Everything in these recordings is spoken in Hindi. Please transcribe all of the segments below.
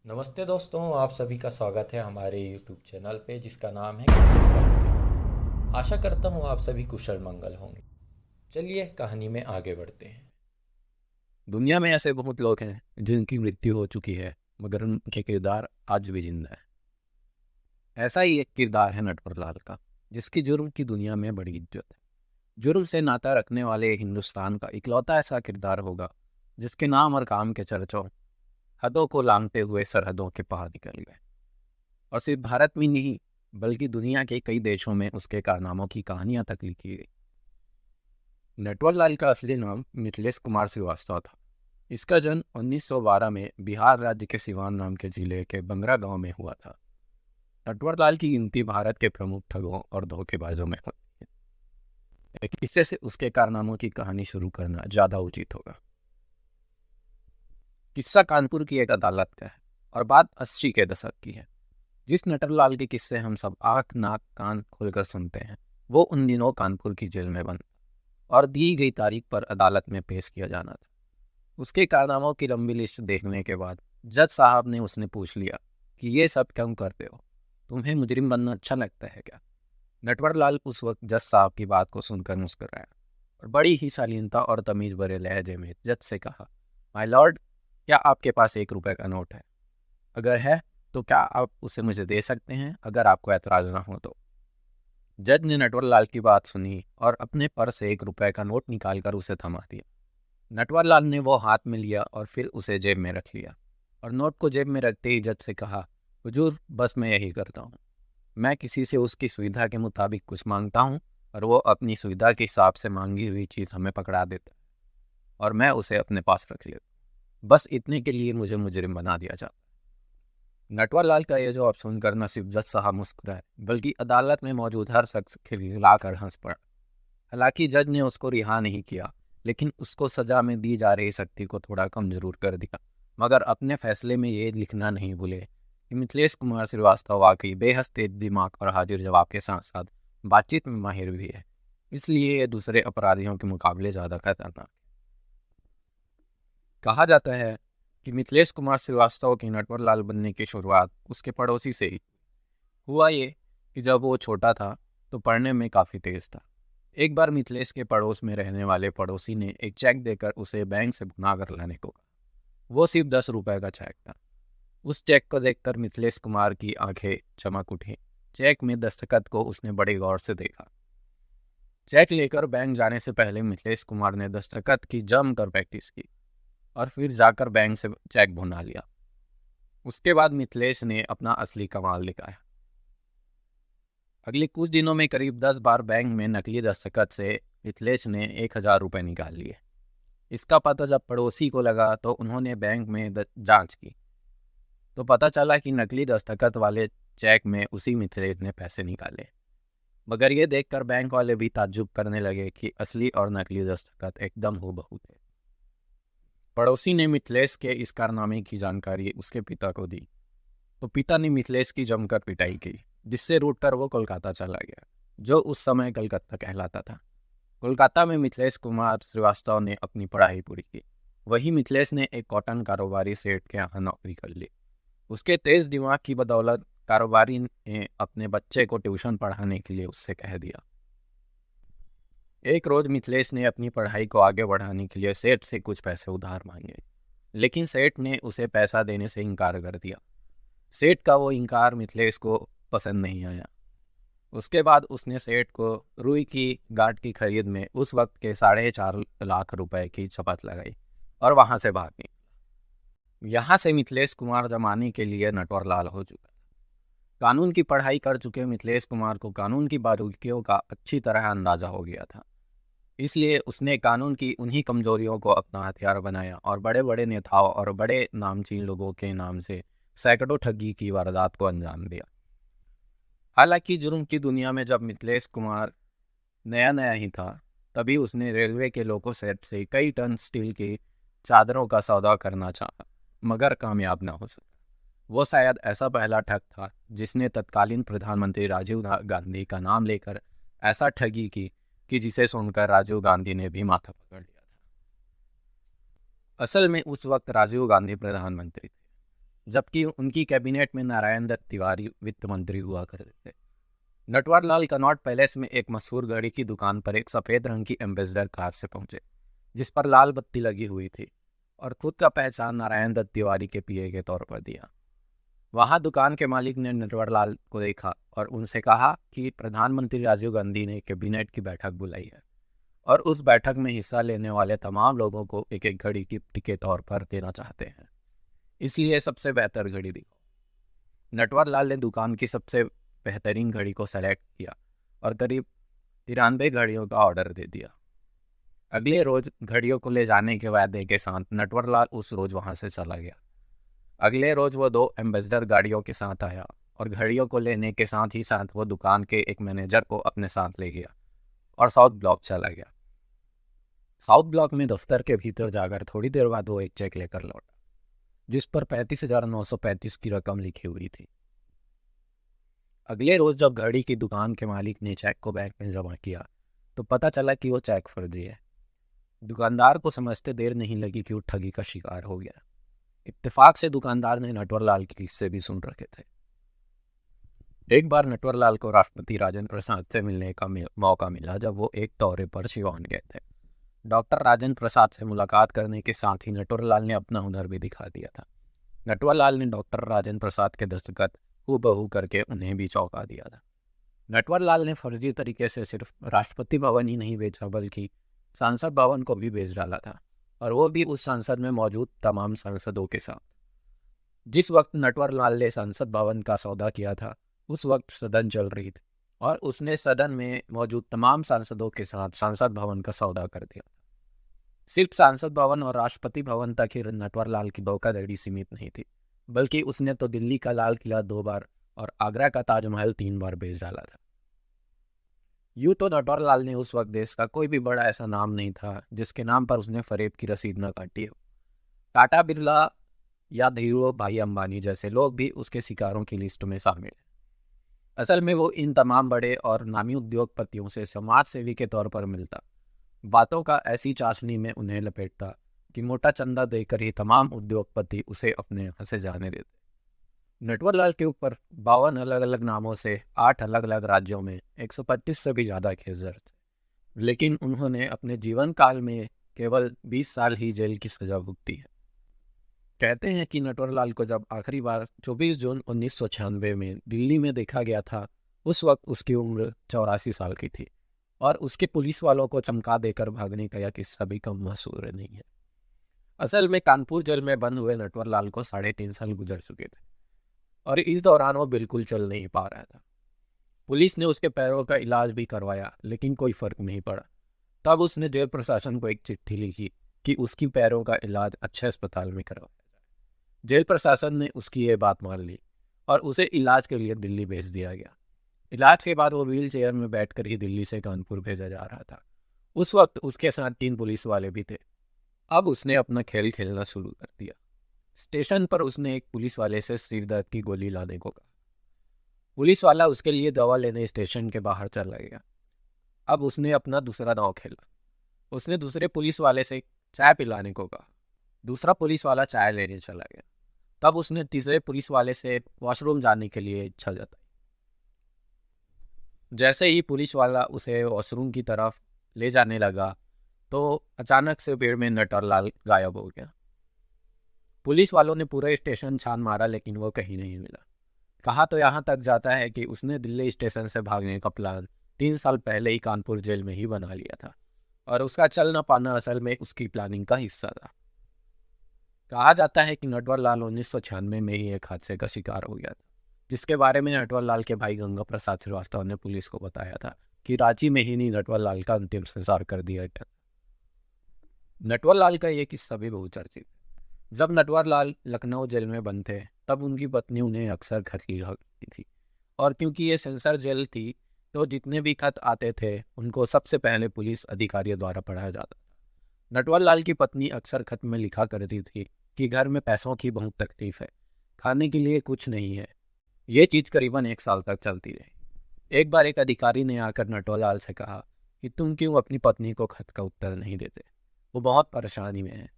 नमस्ते दोस्तों, आप सभी का स्वागत है हमारे YouTube चैनल पे जिसका नाम है किस्से क्रांति। आशा करता हूँ आप सभी कुशल मंगल होंगे। चलिए कहानी में आगे बढ़ते हैं। दुनिया में ऐसे बहुत लोग हैं जिनकी मृत्यु हो चुकी है, मगर उनके किरदार आज भी जिंदा है। ऐसा ही एक किरदार है नटवरलाल का, जिसकी जुर्म की दुनिया में बड़ी इज्जत है। जुर्म से नाता रखने वाले हिंदुस्तान का इकलौता ऐसा किरदार होगा जिसके नाम और काम के चर्चों हदों को लांघते हुए सरहदों के पार निकल गए। और सिर्फ भारत में नहीं, बल्कि दुनिया के कई देशों में उसके कारनामों की कहानियां तक लिखी गई। नटवरलाल का असली नाम मिथिलेश कुमार श्रीवास्तव था। इसका जन्म 1912 में बिहार राज्य के सिवान नाम के जिले के बंगरा गांव में हुआ था। नटवरलाल की गिनती भारत के प्रमुख ठगों और धोखेबाजों में होती है। एक किस्से से उसके कारनामों की कहानी शुरू करना ज्यादा उचित होगा। किस्सा कानपुर की एक अदालत का है और बात 80 के दशक की है। जिस नटवरलाल के किस्से हम सब आंख नाक कान खोलकर सुनते हैं, वो उन दिनों कानपुर की जेल में बंद और दी गई तारीख पर अदालत में पेश किया जाना था। उसके कारनामों की लंबी लिस्ट देखने के बाद जज साहब ने उसने पूछ लिया कि ये सब क्यों करते हो, तुम्हें मुजरिम बनना अच्छा लगता है क्या? नटवरलाल उस वक्त जज साहब की बात को सुनकर मुस्कुराया और बड़ी ही शालीनता और तमीज भरे लहजे में जज से कहा, माय लॉर्ड, क्या आपके पास 1 रुपए का नोट है? अगर है तो क्या आप उसे मुझे दे सकते हैं, अगर आपको ऐतराज ना हो तो। जज ने नटवरलाल की बात सुनी और अपने पर्स से 1 रुपए का नोट निकालकर उसे थमा दिया। नटवरलाल ने वो हाथ में लिया और फिर उसे जेब में रख लिया और नोट को जेब में रखते ही जज से कहा, हुजूर, बस मैं यही करता हूँ। मैं किसी से उसकी सुविधा के मुताबिक कुछ मांगता हूँ और वो अपनी सुविधा के हिसाब से मांगी हुई चीज़ हमें पकड़ा देता है और मैं उसे अपने पास रख लेता हूँ। बस इतने के लिए मुझे मुजरिम बना दिया जाता है। नटवरलाल का यह जवाब सुनकर न सिर्फ जज साहब मुस्कुराए, बल्कि अदालत में मौजूद हर शख्स खिलखिलाकर हंस पड़ा। हालांकि जज ने उसको रिहा नहीं किया, लेकिन उसको सजा में दी जा रही सख्ती को थोड़ा कम जरूर कर दिया, मगर अपने फैसले में ये लिखना नहीं भूले कि मिथिलेश कुमार श्रीवास्तव वाकई बेहद तेज दिमाग और हाजिर जवाब के साथ साथ बातचीत में माहिर भी है। इसलिए ये दूसरे अपराधियों के मुकाबले ज़्यादा खतरनाक है। कहा जाता है कि मिथिलेश कुमार श्रीवास्तव की नटवरलाल बनने की शुरुआत उसके पड़ोसी से ही हुआ। ये कि जब वो छोटा था तो पढ़ने में काफ़ी तेज था। एक बार मिथिलेश के पड़ोस में रहने वाले पड़ोसी ने एक चेक देकर उसे बैंक से भुना कर लाने को कहा। वो सिर्फ 10 रुपए का चेक था। उस चेक को देखकर मिथिलेश कुमार की आंखें चमक उठी। चेक में दस्तखत को उसने बड़े गौर से देखा। चेक लेकर बैंक जाने से पहले मिथिलेश कुमार ने दस्तखत की जमकर प्रैक्टिस की और फिर जाकर बैंक से चेक भुना लिया। उसके बाद मिथिलेश ने अपना असली कमाल दिखाया। अगले कुछ दिनों में करीब 10 बार बैंक में नकली दस्तखत से मिथिलेश ने 1,000 रुपये निकाल लिए। इसका पता जब पड़ोसी को लगा तो उन्होंने बैंक में जांच की, तो पता चला कि नकली दस्तखत वाले चेक में उसी मिथिलेश ने पैसे निकाले। मगर ये देखकर बैंक वाले भी ताज्जुब करने लगे कि असली और नकली दस्तखत एकदम हूबहू थे। पड़ोसी ने मिथिलेश के इस कारनामे की जानकारी उसके पिता को दी, तो पिता ने मिथिलेश की जमकर पिटाई की, जिससे रूठकर वो कोलकाता चला गया, जो उस समय कलकत्ता कहलाता था। कोलकाता में मिथिलेश कुमार श्रीवास्तव ने अपनी पढ़ाई पूरी की। वहीं मिथिलेश ने एक कॉटन कारोबारी सेठ के यहाँ नौकरी कर ली। उसके तेज दिमाग की बदौलत कारोबारी ने अपने बच्चे को ट्यूशन पढ़ाने के लिए उससे कह दिया। एक रोज मिथिलेश ने अपनी पढ़ाई को आगे बढ़ाने के लिए सेठ से कुछ पैसे उधार मांगे, लेकिन सेठ ने उसे पैसा देने से इनकार कर दिया। सेठ का वो इनकार मिथिलेश को पसंद नहीं आया। उसके बाद उसने सेठ को रुई की गांठ की खरीद में उस वक्त के 4.5 लाख रुपए की शपथ लगाई और वहां से भाग गई। यहाँ से मिथिलेश कुमार जमाने के लिए नटवरलाल हो चुका था। कानून की पढ़ाई कर चुके मिथिलेश कुमार को कानून की बारीकियों का अच्छी तरह अंदाजा हो गया था। इसलिए उसने कानून की उन्हीं कमजोरियों को अपना हथियार बनाया और बड़े बड़े नेताओं और बड़े नामचीन लोगों के नाम से सैकड़ों ठगी की वारदात को अंजाम दिया। हालांकि जुर्म की दुनिया में जब मिथिलेश कुमार नया नया ही था, तभी उसने रेलवे के लोको सेट से कई टन स्टील की चादरों का सौदा करना चाहा, मगर कामयाब ना हो सका। वो शायद ऐसा पहला ठग था जिसने तत्कालीन प्रधानमंत्री राजीव गांधी का नाम लेकर ऐसा ठगी की कि जिसे सुनकर राजीव गांधी ने भी माथा पकड़ लिया था। असल में उस वक्त राजीव गांधी प्रधानमंत्री थे। जबकि उनकी कैबिनेट में नारायण दत्त तिवारी वित्त मंत्री हुआ करते थे। नटवरलाल कनॉट पैलेस में एक मशहूर घड़ी की दुकान पर एक सफ़ेद रंग की एम्बेसडर कार से पहुंचे, जिस पर लाल बत्ती लगी हुई थी, और खुद का पहचान नारायण दत्त तिवारी के पीए के तौर पर दिया। वहां दुकान के मालिक ने नटवरलाल को देखा और उनसे कहा कि प्रधानमंत्री राजीव गांधी ने कैबिनेट की बैठक बुलाई है और उस बैठक में हिस्सा लेने वाले तमाम लोगों को एक एक घड़ी गिफ्ट के तौर पर देना चाहते हैं, इसलिए सबसे बेहतर घड़ी दिखाओ। नटवरलाल ने दुकान की सबसे बेहतरीन घड़ी को सेलेक्ट किया और करीब 93 घड़ियों का ऑर्डर दे दिया। अगले रोज घड़ियों को ले जाने के वादे के साथ नटवरलाल उस रोज वहां से चला गया। अगले रोज वो 2 एम्बेसडर गाड़ियों के साथ आया और घड़ियों को लेने के साथ ही साथ वो दुकान के एक मैनेजर को अपने साथ ले गया और साउथ ब्लॉक चला गया। साउथ ब्लॉक में दफ्तर के भीतर जाकर थोड़ी देर बाद वो एक चेक लेकर लौटा, जिस पर 35,935 की रकम लिखी हुई थी। अगले रोज जब घड़ी की दुकान के मालिक ने चेक को बैंक में जमा किया तो पता चला कि वो चेक फर्जी है। दुकानदार को समझते देर नहीं लगी कि वो ठगी का शिकार हो गया। इत्तेफाक से दुकानदार ने नटवरलाल के किस्से भी सुन रखे थे। एक बार नटवरलाल को राष्ट्रपति राजेंद्र प्रसाद से मिलने का मौका मिला जब वो एक दौरे पर सिवान गए थे। डॉक्टर राजेंद्र प्रसाद से मुलाकात करने के साथ ही नटवरलाल ने अपना हुनर भी दिखा दिया था। नटवरलाल ने डॉक्टर राजेंद्र प्रसाद के दस्तखत हूबहू करके उन्हें भी चौंका दिया था। नटवरलाल ने फर्जी तरीके से सिर्फ राष्ट्रपति भवन ही नहीं बेचा बल्कि सांसद भवन को भी बेच डाला था, और वो भी उस संसद में मौजूद तमाम सांसदों के साथ। जिस वक्त नटवरलाल ने संसद भवन का सौदा किया था उस वक्त सदन चल रही थी और उसने सदन में मौजूद तमाम सांसदों के साथ संसद भवन का सौदा कर दिया था। सिर्फ सांसद भवन और राष्ट्रपति भवन तक ही नटवरलाल की धोखाधड़ी सीमित नहीं थी, बल्कि उसने तो दिल्ली का लाल किला 2 बार और आगरा का ताजमहल 3 बार बेच डाला था। यूं तो नटवरलाल ने उस वक्त देश का कोई भी बड़ा ऐसा नाम नहीं था जिसके नाम पर उसने फरेब की रसीद न काटी हो। टाटा बिरला या धीरू भाई अंबानी जैसे लोग भी उसके शिकारों की लिस्ट में शामिल हैं। असल में वो इन तमाम बड़े और नामी उद्योगपतियों से समाज सेवी के तौर पर मिलता, बातों का ऐसी चाशनी में उन्हें लपेटता कि मोटा चंदा देकर ही तमाम उद्योगपति उसे अपने यहाँ से जाने देते। नटवरलाल के ऊपर 52 अलग अलग नामों से 8 अलग अलग राज्यों में 125 से भी ज़्यादा केस दर्ज थे, लेकिन उन्होंने अपने जीवन काल में केवल 20 साल ही जेल की सजा भुगती है। कहते हैं कि नटवरलाल को जब आखिरी बार 24 जून 1996 में दिल्ली में देखा गया था, उस वक्त उसकी उम्र 84 साल की थी और उसके पुलिस वालों को चमका देकर भागने का यह किस्सा भी कम मशहूर नहीं है। असल में कानपुर जेल में बंद हुए नटवरलाल को 3.5 साल गुजर चुके थे और इस दौरान वो बिल्कुल चल नहीं पा रहा था। पुलिस ने उसके पैरों का इलाज भी करवाया लेकिन कोई फर्क नहीं पड़ा। तब उसने जेल प्रशासन को एक चिट्ठी लिखी कि उसकी पैरों का इलाज अच्छे अस्पताल में करवाया जाए। जेल प्रशासन ने उसकी ये बात मान ली और उसे इलाज के लिए दिल्ली भेज दिया गया। इलाज के बाद वो व्हील चेयर में बैठकर ही दिल्ली से कानपुर भेजा जा रहा था। उस वक्त उसके साथ 3 पुलिस वाले भी थे। अब उसने अपना खेल खेलना शुरू कर दिया। स्टेशन पर उसने एक पुलिस वाले से सिर दर्द की गोली लाने को कहा। पुलिस वाला उसके लिए दवा लेने स्टेशन के बाहर चला गया। अब उसने अपना दूसरा दांव खेला। उसने दूसरे पुलिस वाले से चाय पिलाने को कहा। दूसरा पुलिस वाला चाय लेने चला गया। तब उसने तीसरे पुलिस वाले से वॉशरूम जाने के लिए इच्छा जताई। जैसे ही पुलिस वाला उसे वॉशरूम की तरफ ले जाने लगा तो अचानक से भीड़ में नटवरलाल गायब हो गया। पुलिस वालों ने पूरे स्टेशन छान मारा लेकिन वो कहीं नहीं मिला। कहा तो यहाँ तक जाता है कि उसने दिल्ली स्टेशन से भागने का प्लान 3 साल पहले ही कानपुर जेल में ही बना लिया था और उसका चल न पाना असल में उसकी प्लानिंग का हिस्सा था। कहा जाता है कि नटवरलाल 1996 में ही एक हादसे का शिकार हो गया था, जिसके बारे में नटवरलाल के भाई गंगा प्रसाद श्रीवास्तव ने पुलिस को बताया था कि रांची में ही नहीं नटवरलाल का अंतिम संस्कार कर दिया गया। नटवरलाल का ये किस्सा भी बहुचर्चित है। जब नटवरलाल लखनऊ जेल में बंद थे तब उनकी पत्नी उन्हें अक्सर खत लिखा करती थी और क्योंकि ये सेंसर जेल थी तो जितने भी खत आते थे उनको सबसे पहले पुलिस अधिकारियों द्वारा पढ़ा जाता था। नटवरलाल की पत्नी अक्सर खत में लिखा करती थी कि घर में पैसों की बहुत तकलीफ है, खाने के लिए कुछ नहीं है। ये चीज़ करीबन 1 साल तक चलती रही। एक बार एक अधिकारी ने आकर नटवरलाल से कहा कि तुम क्यों अपनी पत्नी को खत का उत्तर नहीं देते, वो बहुत परेशानी में है।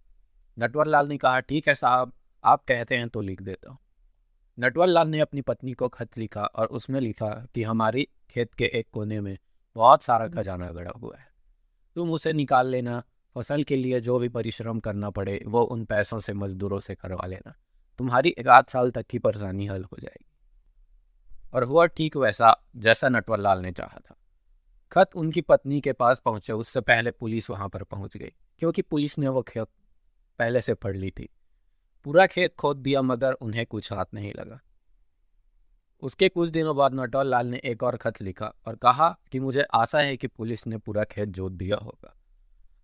नटवरलाल ने कहा ठीक है साहब, आप कहते हैं तो लिख देता हूँ। नटवर लाल ने अपनी पत्नी को खत लिखा और उसमें लिखा कि हमारी खेत के एक कोने में बहुत सारा खजाना गड़ा हुआ है, तुम उसे निकाल लेना। फसल के लिए जो भी परिश्रम करना पड़े वो उन पैसों से मजदूरों से करवा लेना। तुम्हारी 1 आध साल तक की परेशानी हल हो जाएगी। और हुआ ठीक वैसा जैसा नटवर लाल ने चाहा था। खत उनकी पत्नी के पास पहुंचे उससे पहले पुलिस वहां पर पहुंच गई, क्योंकि पुलिस ने वो खेत पहले से पढ़ ली थी। पूरा खेत खोद दिया मगर उन्हें कुछ हाथ नहीं लगा। उसके कुछ दिनों बाद नटवर लाल ने एक और खत लिखा और कहा कि मुझे आशा है कि पुलिस ने पूरा खेत जोत दिया होगा।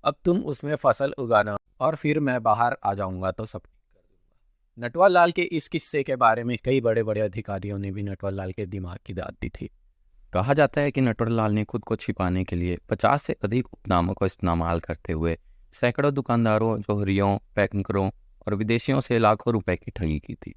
अब तुम उसमें फसल उगाना और फिर मैं बाहर आ जाऊंगा तो सब ठीक कर दूंगा। नटवर लाल के इस किस्से के बारे में कई बड़े बड़े अधिकारियों ने भी नटवर लाल के दिमाग की दाद दी थी। कहा जाता है कि नटवर लाल ने खुद को छिपाने के लिए 50 से अधिक उपनामों का इस्तेमाल करते हुए सैकड़ों दुकानदारों, जौहरियों, बैंकरों और विदेशियों से लाखों रुपए की ठगी की थी।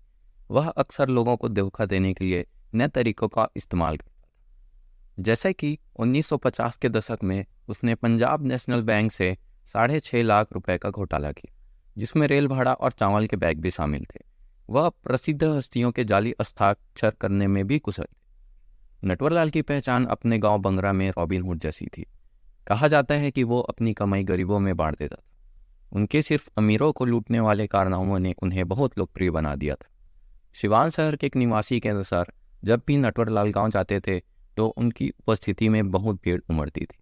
वह अक्सर लोगों को धोखा देने के लिए नए तरीकों का इस्तेमाल करता था। जैसे कि 1950 के दशक में उसने पंजाब नेशनल बैंक से 6.5 लाख रुपए का घोटाला किया, जिसमें रेल भाड़ा और चावल के बैग भी शामिल थे। वह प्रसिद्ध हस्तियों के जाली हस्ताक्षर करने में भी कुशल थे। नटवर लाल की पहचान अपने गांव बंगरा में रॉबिन हुड जैसी थी। कहा जाता है कि वो अपनी कमाई गरीबों में बांट देता था। उनके सिर्फ अमीरों को लूटने वाले कारनामों ने उन्हें बहुत लोकप्रिय बना दिया था। सिवान शहर के एक निवासी के अनुसार जब भी नटवर लाल गाँव जाते थे तो उनकी उपस्थिति में बहुत भीड़ उमड़ती थी।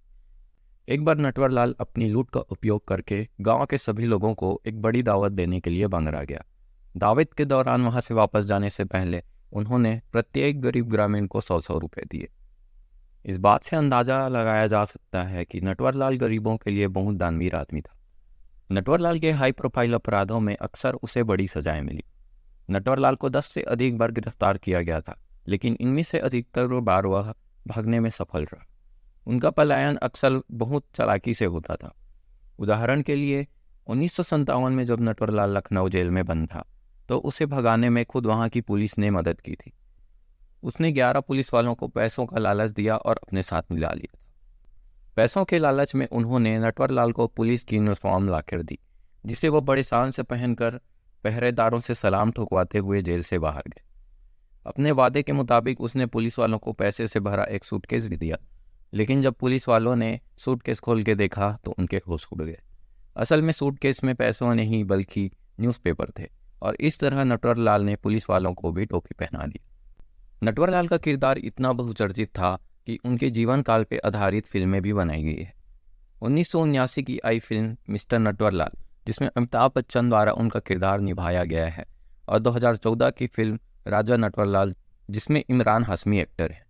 एक बार नटवर लाल अपनी लूट का उपयोग करके गांव के सभी लोगों को एक बड़ी दावत देने के लिए बंगरा गया। दावत के दौरान वहां से वापस जाने से पहले उन्होंने प्रत्येक गरीब ग्रामीण को 100-100 रुपये दिए। इस बात से अंदाजा लगाया जा सकता है कि नटवर लाल गरीबों के लिए बहुत दानवीर आदमी था। नटवर लाल के हाई प्रोफाइल अपराधों में अक्सर उसे बड़ी सजाएं मिली। नटवर लाल को 10 से अधिक बार गिरफ्तार किया गया था, लेकिन इनमें से अधिकतर बार वह भागने में सफल रहा। उनका पलायन अक्सर बहुत चालाकी से होता था। उदाहरण के लिए 1957 में जब नटवर लाल लखनऊ जेल में बंद था तो उसे भगाने में खुद वहां की पुलिस ने मदद की थी। उसने 11 पुलिस वालों को पैसों का लालच दिया और अपने साथ मिला लिया था। पैसों के लालच में उन्होंने नटवर लाल को पुलिस की यूनिफॉर्म लाकर दी, जिसे वो बड़े शान से पहनकर पहरेदारों से सलाम ठुकवाते हुए जेल से बाहर गए। अपने वादे के मुताबिक उसने पुलिस वालों को पैसे से भरा एक सूटकेस भी दिया, लेकिन जब पुलिस वालों ने सूटकेस खोल के देखा तो उनके होश उड़ गए। असल में सूटकेस में पैसों नहीं बल्कि न्यूज़पेपर थे, और इस तरह नटवर लाल ने पुलिस वालों को भी टोपी पहना दी। नटवर लाल का किरदार इतना बहुचर्चित था कि उनके जीवन काल पर आधारित फिल्में भी बनाई गई है। 1979 की आई फिल्म मिस्टर नटवर लाल, जिसमें अमिताभ बच्चन द्वारा उनका किरदार निभाया गया है, और 2014 की फिल्म राजा नटवर लाल, जिसमें इमरान हाशमी एक्टर है।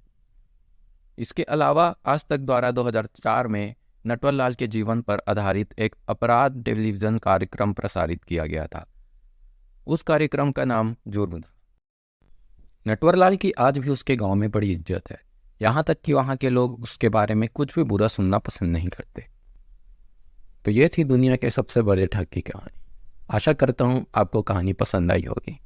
इसके अलावा आज तक द्वारा 2004 में नटवर लाल के जीवन पर आधारित एक अपराध टेलीविजन कार्यक्रम प्रसारित किया गया था। उस कार्यक्रम का नाम जुर्म था। नटवर लाल की आज भी उसके गांव में बड़ी इज्जत है, यहाँ तक कि वहाँ के लोग उसके बारे में कुछ भी बुरा सुनना पसंद नहीं करते। तो ये थी दुनिया के सबसे बड़े ठग की कहानी। आशा करता हूँ आपको कहानी पसंद आई होगी।